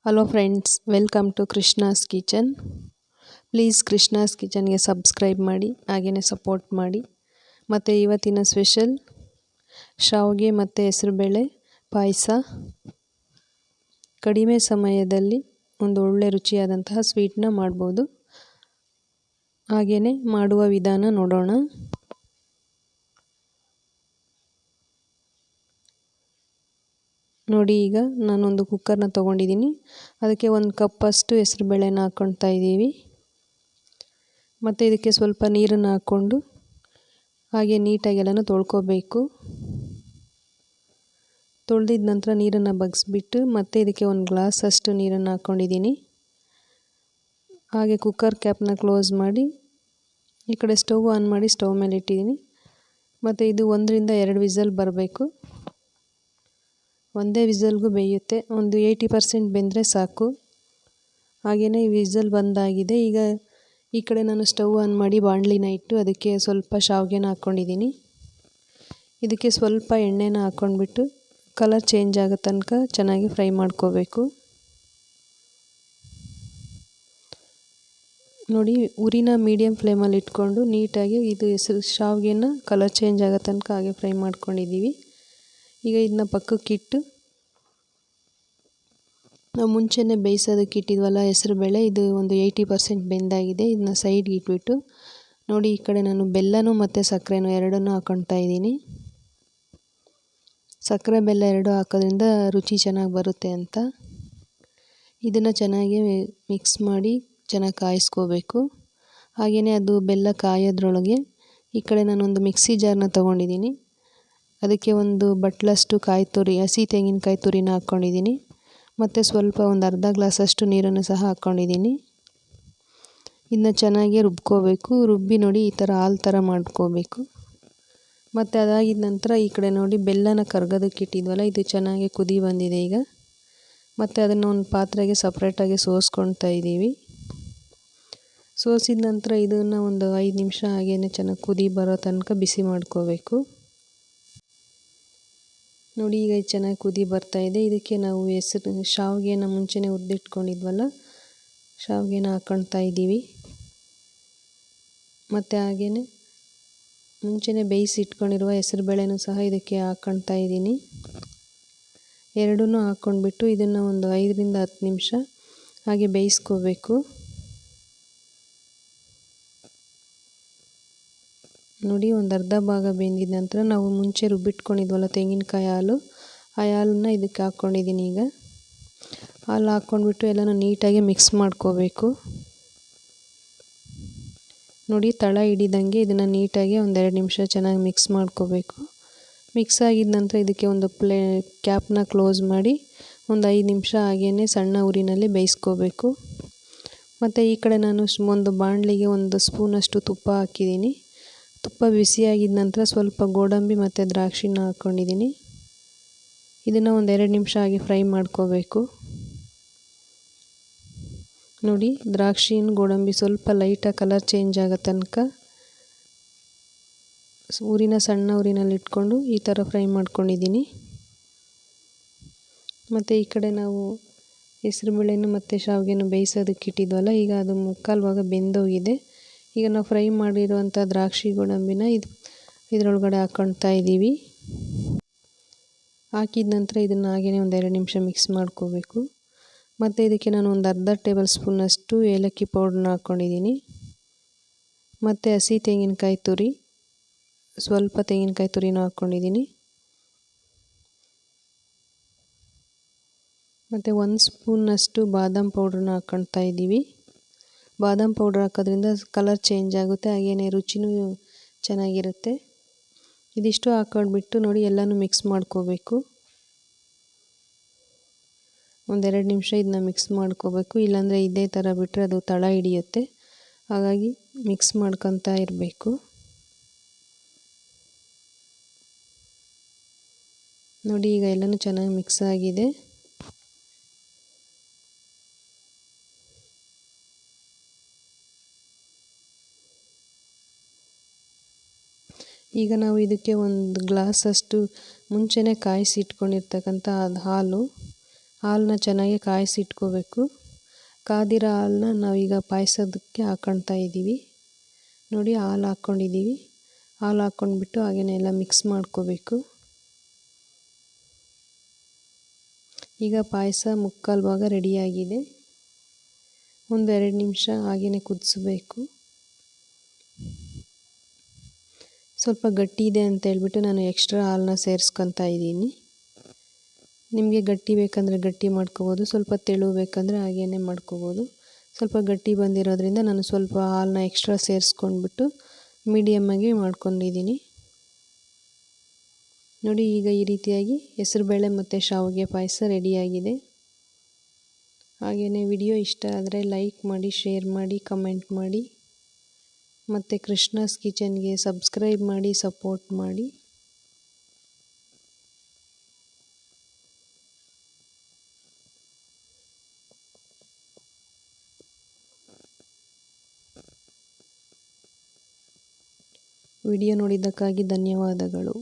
Hello friends, welcome to Krishna's kitchen. Please Krishna's ಕಿಚನ್ಗೆ subscribe ಮಾಡಿ, ಹಾಗೆಯೇ ಸಪೋರ್ಟ್ ಮಾಡಿ. ಮತ್ತು ಇವತ್ತಿನ ಸ್ಪೆಷಲ್ ಶಾವಿಗೆ ಮತ್ತು ಹೆಸರುಬೇಳೆ ಪಾಯಸ. ಕಡಿಮೆ ಸಮಯದಲ್ಲಿ ಒಂದು ಒಳ್ಳೆ ರುಚಿಯಾದಂತಹ ಸ್ವೀಟ್ನ ಮಾಡ್ಬೋದು. ಹಾಗೆಯೇ ಮಾಡುವ ವಿಧಾನ ನೋಡೋಣ. ನೋಡಿ, ಈಗ ನಾನೊಂದು ಕುಕ್ಕರ್ನ ತೊಗೊಂಡಿದ್ದೀನಿ. ಅದಕ್ಕೆ 1 ಕಪ್ಪಷ್ಟು ಹೆಸರುಬೇಳೆನ ಹಾಕ್ಕೊಳ್ತಾ ಇದ್ದೀವಿ. ಮತ್ತು ಇದಕ್ಕೆ ಸ್ವಲ್ಪ ನೀರನ್ನು ಹಾಕ್ಕೊಂಡು ಹಾಗೆ ನೀಟಾಗಿ ಎಲ್ಲನೂ ತೊಳ್ಕೊಬೇಕು. ತೊಳೆದಿದ ನಂತರ ನೀರನ್ನು ಬಗ್ಗಿಸ್ಬಿಟ್ಟು ಮತ್ತೆ ಇದಕ್ಕೆ 1 ಗ್ಲಾಸಷ್ಟು ನೀರನ್ನು ಹಾಕ್ಕೊಂಡಿದ್ದೀನಿ. ಹಾಗೆ ಕುಕ್ಕರ್ ಕ್ಯಾಪ್ನ ಕ್ಲೋಸ್ ಮಾಡಿ ಈ ಕಡೆ ಸ್ಟವ್ ಆನ್ ಮಾಡಿ ಸ್ಟವ್ ಮೇಲೆ ಇಟ್ಟಿದ್ದೀನಿ. ಮತ್ತು ಇದು 1 ರಿಂದ 2 ವಿಸಲ್ ಬರಬೇಕು. ಒಂದೇ ವಿಸಲ್ಗೂ ಬೇಯುತ್ತೆ. ಒಂದು 80% ಬೆಂದರೆ ಸಾಕು. ಹಾಗೆಯೇ ವಿಸಲ್ ಬಂದಾಗಿದೆ. ಈಗ ಈ ಕಡೆ ನಾನು ಸ್ಟವ್ ಆನ್ ಮಾಡಿ ಬಾಣಲಿನ ಇಟ್ಟು ಅದಕ್ಕೆ ಸ್ವಲ್ಪ ಶಾವಿಗೆನ ಹಾಕ್ಕೊಂಡಿದ್ದೀನಿ. ಇದಕ್ಕೆ ಸ್ವಲ್ಪ ಎಣ್ಣೆನ ಹಾಕ್ಕೊಂಡ್ಬಿಟ್ಟು ಕಲರ್ ಚೇಂಜ್ ಆಗೋ ತನಕ ಚೆನ್ನಾಗಿ ಫ್ರೈ ಮಾಡ್ಕೋಬೇಕು. ನೋಡಿ, ಉರಿನ ಮೀಡಿಯಮ್ ಫ್ಲೇಮಲ್ಲಿ ಇಟ್ಕೊಂಡು ನೀಟಾಗಿ ಇದು ಶಾವಿಗೆನ ಕಲರ್ ಚೇಂಜ್ ಆಗೋ ತನಕ ಹಾಗೆ ಫ್ರೈ ಮಾಡ್ಕೊಂಡಿದ್ದೀವಿ. ಈಗ ಇದನ್ನ ಪಕ್ಕಕ್ಕಿಟ್ಟು ನಾವು ಮುಂಚೆನೇ ಬೇಯಿಸೋದಕ್ಕೆ ಇಟ್ಟಿದ್ವಲ್ಲ ಹೆಸರುಬೇಳೆ, ಇದು ಒಂದು 80% ಬೆಂದಾಗಿದೆ. ಇದನ್ನ ಸೈಡ್ಗೆ ಇಟ್ಬಿಟ್ಟು ನೋಡಿ, ಈ ಕಡೆ ನಾನು ಬೆಲ್ಲನೂ ಮತ್ತು ಸಕ್ಕರೆನೂ ಎರಡನ್ನೂ ಹಾಕ್ಕೊಳ್ತಾ ಇದ್ದೀನಿ. ಸಕ್ಕರೆ ಬೆಲ್ಲ ಎರಡು ಹಾಕೋದ್ರಿಂದ ರುಚಿ ಚೆನ್ನಾಗಿ ಬರುತ್ತೆ ಅಂತ. ಇದನ್ನು ಚೆನ್ನಾಗಿ ಮಿಕ್ಸ್ ಮಾಡಿ ಚೆನ್ನಾಗಿ ಕಾಯಿಸ್ಕೋಬೇಕು. ಹಾಗೆಯೇ ಅದು ಬೆಲ್ಲ ಕಾಯೋದ್ರೊಳಗೆ ಈ ಕಡೆ ನಾನೊಂದು ಮಿಕ್ಸಿ ಜಾರ್ನ ತೊಗೊಂಡಿದ್ದೀನಿ. ಅದಕ್ಕೆ ಒಂದು ಬಟ್ಲಷ್ಟು ಕಾಯಿ ತುರಿ, ಹಸಿ ತೆಂಗಿನಕಾಯಿ ತುರಿನ ಹಾಕ್ಕೊಂಡಿದ್ದೀನಿ. ಮತ್ತು ಸ್ವಲ್ಪ ಒಂದು ಅರ್ಧ ಗ್ಲಾಸಷ್ಟು ನೀರನ್ನು ಸಹ ಹಾಕ್ಕೊಂಡಿದ್ದೀನಿ. ಇದನ್ನ ಚೆನ್ನಾಗಿ ರುಬ್ಕೋಬೇಕು. ರುಬ್ಬಿ ನೋಡಿ, ಈ ಥರ ಹಾಲು ಥರ ಮಾಡ್ಕೋಬೇಕು. ಮತ್ತು ಅದಾಗಿದ ನಂತರ ಈ ಕಡೆ ನೋಡಿ, ಬೆಲ್ಲನ ಕರಗೋದಕ್ಕೆ ಇಟ್ಟಿದ್ವಲ್ಲ, ಇದು ಚೆನ್ನಾಗಿ ಕುದಿ ಬಂದಿದೆ ಈಗ. ಮತ್ತು ಅದನ್ನು ಒಂದು ಪಾತ್ರೆಗೆ ಸಪ್ರೇಟಾಗಿ ಸೋಸ್ಕೊಳ್ತಾ ಇದ್ದೀವಿ. ಸೋಸಿದ ನಂತರ ಇದನ್ನು ಒಂದು 5 ನಿಮಿಷ ಹಾಗೇ ಚೆನ್ನಾಗಿ ಕುದಿ ಬರೋ ತನಕ ಬಿಸಿ ಮಾಡ್ಕೋಬೇಕು. ನೋಡಿ, ಈಗ ಚೆನ್ನಾಗಿ ಕುದಿ ಬರ್ತಾಯಿದೆ. ಇದಕ್ಕೆ ನಾವು ಶಾವಿಗೆನ ಮುಂಚೆನೇ ಹುರಿದಿಟ್ಕೊಂಡಿದ್ವಲ್ಲ, ಶಾವಿಗೆನ ಹಾಕ್ಕೊಳ್ತಾ ಇದ್ದೀವಿ. ಮತ್ತು ಹಾಗೆಯೇ ಮುಂಚೆನೇ ಬೇಯಿಸಿ ಇಟ್ಕೊಂಡಿರುವ ಹೆಸರುಬೇಳೆನೂ ಸಹ ಇದಕ್ಕೆ ಹಾಕ್ಕೊಳ್ತಾ ಇದ್ದೀನಿ. ಎರಡನ್ನೂ ಹಾಕ್ಕೊಂಡ್ಬಿಟ್ಟು ಇದನ್ನು ಒಂದು 5 ರಿಂದ 10 ನಿಮಿಷ ಹಾಗೆ ಬೇಯಿಸ್ಕೋಬೇಕು. ನೋಡಿ, ಒಂದು ಅರ್ಧ ಭಾಗ ಬೆಂದಿದ ನಂತರ ನಾವು ಮುಂಚೆ ರುಬ್ಬಿಟ್ಕೊಂಡಿದ್ವಲ್ಲ ತೆಂಗಿನಕಾಯಿ ಹಾಲು, ಆ ಹಾಲನ್ನು ಇದಕ್ಕೆ ಹಾಕ್ಕೊಂಡಿದ್ದೀನಿ. ಈಗ ಹಾಲು ಹಾಕ್ಕೊಂಡ್ಬಿಟ್ಟು ಎಲ್ಲನೂ ನೀಟಾಗಿ ಮಿಕ್ಸ್ ಮಾಡ್ಕೋಬೇಕು. ನೋಡಿ, ತಳ ಹಿಡಿದಂಗೆ ಇದನ್ನು ನೀಟಾಗಿ ಒಂದು 2 ನಿಮಿಷ ಚೆನ್ನಾಗಿ ಮಿಕ್ಸ್ ಮಾಡ್ಕೋಬೇಕು. ಮಿಕ್ಸ್ ಆಗಿದ ನಂತರ ಇದಕ್ಕೆ ಒಂದು ಕ್ಯಾಪ್ನ ಕ್ಲೋಸ್ ಮಾಡಿ ಒಂದು 5 ನಿಮಿಷ ಹಾಗೇ ಸಣ್ಣ ಉರಿನಲ್ಲಿ ಬೇಯಿಸ್ಕೋಬೇಕು. ಮತ್ತು ಈ ಕಡೆ ನಾನು ಒಂದು ಬಾಣಲಿಗೆ 1 ಸ್ಪೂನಷ್ಟು ತುಪ್ಪ ಹಾಕಿದ್ದೀನಿ. ತುಪ್ಪ ಬಿಸಿಯಾಗಿದ ನಂತರ ಸ್ವಲ್ಪ ಗೋಡಂಬಿ ಮತ್ತು ದ್ರಾಕ್ಷಿನ ಹಾಕ್ಕೊಂಡಿದ್ದೀನಿ. ಇದನ್ನು ಒಂದು 2 ನಿಮಿಷ ಹಾಗೆ ಫ್ರೈ ಮಾಡ್ಕೋಬೇಕು. ನೋಡಿ, ದ್ರಾಕ್ಷಿನ ಗೋಡಂಬಿ ಸ್ವಲ್ಪ ಲೈಟಾಗಿ ಕಲರ್ ಚೇಂಜ್ ಆಗೋ ತನಕ ಸಣ್ಣ ಉರಿನಲ್ಲಿ ಇಟ್ಕೊಂಡು ಈ ಥರ ಫ್ರೈ ಮಾಡ್ಕೊಂಡಿದ್ದೀನಿ. ಮತ್ತು ಈ ಕಡೆ ನಾವು ಹೆಸರುಬೇಳೆನೂ ಮತ್ತು ಶಾವಿಗೆನೂ ಬೇಯಿಸೋದಕ್ಕೆ ಇಟ್ಟಿದ್ವಲ್ಲ, ಈಗ ಅದು 3/4 ಭಾಗ ಬೆಂದೋಗಿದೆ. ಈಗ ನಾವು ಫ್ರೈ ಮಾಡಿರುವಂಥ ದ್ರಾಕ್ಷಿ ಗೋಡಂಬಿನ ಇದರೊಳಗಡೆ ಹಾಕ್ಕೊಳ್ತಾ ಇದ್ದೀವಿ. ಹಾಕಿದ ನಂತರ ಇದನ್ನು ಹಾಗೆಯೇ ಒಂದು 2 ನಿಮಿಷ ಮಿಕ್ಸ್ ಮಾಡ್ಕೋಬೇಕು. ಮತ್ತು ಇದಕ್ಕೆ ನಾನು ಒಂದು ಅರ್ಧ ಟೇಬಲ್ ಸ್ಪೂನಷ್ಟು ಏಲಕ್ಕಿ ಪೌಡ್ರನ್ನ ಹಾಕ್ಕೊಂಡಿದ್ದೀನಿ. ಮತ್ತು ಹಸಿ ತೆಂಗಿನಕಾಯಿ ತುರಿ, ಸ್ವಲ್ಪ ತೆಂಗಿನಕಾಯಿ ತುರಿನ ಹಾಕ್ಕೊಂಡಿದ್ದೀನಿ. ಮತ್ತು 1 ಸ್ಪೂನಷ್ಟು ಬಾದಾಮ್ ಪೌಡ್ರನ್ನ ಹಾಕ್ಕೊಳ್ತಾ ಇದ್ದೀವಿ. ಬಾದಾಮ್ ಪೌಡ್ರ್ ಹಾಕೋದ್ರಿಂದ ಕಲರ್ ಚೇಂಜ್ ಆಗುತ್ತೆ, ಹಾಗೆಯೇ ರುಚಿನೂ ಚೆನ್ನಾಗಿರುತ್ತೆ. ಇದಿಷ್ಟು ಹಾಕ್ಕೊಂಡ್ಬಿಟ್ಟು ನೋಡಿ, ಎಲ್ಲನೂ ಮಿಕ್ಸ್ ಮಾಡ್ಕೋಬೇಕು. ಒಂದು 2 ನಿಮಿಷ ಇದನ್ನ ಮಿಕ್ಸ್ ಮಾಡ್ಕೋಬೇಕು. ಇಲ್ಲಾಂದರೆ ಇದೇ ಥರ ಬಿಟ್ಟರೆ ಅದು ತಳ ಹಿಡಿಯುತ್ತೆ. ಹಾಗಾಗಿ ಮಿಕ್ಸ್ ಮಾಡ್ಕೊತಾ ಇರಬೇಕು. ನೋಡಿ, ಈಗ ಎಲ್ಲನೂ ಚೆನ್ನಾಗಿ ಮಿಕ್ಸ್ ಆಗಿದೆ. ಈಗ ನಾವು ಇದಕ್ಕೆ 1 ಗ್ಲಾಸಷ್ಟು ಮುಂಚೆನೇ ಕಾಯಿಸಿ ಇಟ್ಕೊಂಡಿರ್ತಕ್ಕಂಥ ಹಾಲು ಹಾಲನ್ನ ಚೆನ್ನಾಗಿ ಕಾಯಿಸಿಟ್ಕೋಬೇಕು. ಕಾದಿರೋ ಹಾಲನ್ನ ನಾವೀಗ ಪಾಯಸದಕ್ಕೆ ಹಾಕ್ಕೊಳ್ತಾ ಇದ್ದೀವಿ. ನೋಡಿ ಹಾಲು ಹಾಕ್ಕೊಂಡಿದ್ದೀವಿ. ಹಾಲು ಹಾಕ್ಕೊಂಡ್ಬಿಟ್ಟು ಹಾಗೆಯೇ ಎಲ್ಲ ಮಿಕ್ಸ್ ಮಾಡ್ಕೋಬೇಕು. ಈಗ ಪಾಯಸ ಮುಕ್ಕಾಲು ಭಾಗ ರೆಡಿಯಾಗಿದೆ. ಒಂದು 2 ನಿಮಿಷ ಹಾಗೆಯೇ ಕುದಿಸ್ಬೇಕು. ಸ್ವಲ್ಪ ಗಟ್ಟಿ ಇದೆ ಅಂತ ಹೇಳ್ಬಿಟ್ಟು ನಾನು ಎಕ್ಸ್ಟ್ರಾ ಹಾಲನ್ನ ಸೇರಿಸ್ಕೊತಾ ಇದ್ದೀನಿ. ನಿಮಗೆ ಗಟ್ಟಿ ಬೇಕಂದರೆ ಗಟ್ಟಿ ಮಾಡ್ಕೋಬೋದು, ಸ್ವಲ್ಪ ತೆಳು ಬೇಕಂದರೆ ಹಾಗೇ ಮಾಡ್ಕೋಬೋದು. ಸ್ವಲ್ಪ ಗಟ್ಟಿ ಬಂದಿರೋದ್ರಿಂದ ನಾನು ಸ್ವಲ್ಪ ಹಾಲನ್ನ ಎಕ್ಸ್ಟ್ರಾ ಸೇರಿಸ್ಕೊಂಡ್ಬಿಟ್ಟು ಮೀಡಿಯಮ್ಮಾಗಿ ಮಾಡ್ಕೊಂಡಿದ್ದೀನಿ. ನೋಡಿ ಈಗ ಈ ರೀತಿಯಾಗಿ ಹೆಸರುಬೇಳೆ ಮತ್ತು ಶಾವಿಗೆ ಪಾಯಸ ರೆಡಿಯಾಗಿದೆ. ಹಾಗೆಯೇ ವಿಡಿಯೋ ಇಷ್ಟ ಆದರೆ ಲೈಕ್ ಮಾಡಿ, ಶೇರ್ ಮಾಡಿ, ಕಮೆಂಟ್ ಮಾಡಿ ಮತ್ತು ಕೃಷ್ಣಾಸ್ ಕಿಚನ್ಗೆ ಸಬ್ಸ್ಕ್ರೈಬ್ ಮಾಡಿ, ಸಪೋರ್ಟ್ ಮಾಡಿ. ವಿಡಿಯೋ ನೋಡಿದ್ದಕ್ಕಾಗಿ ಧನ್ಯವಾದಗಳು.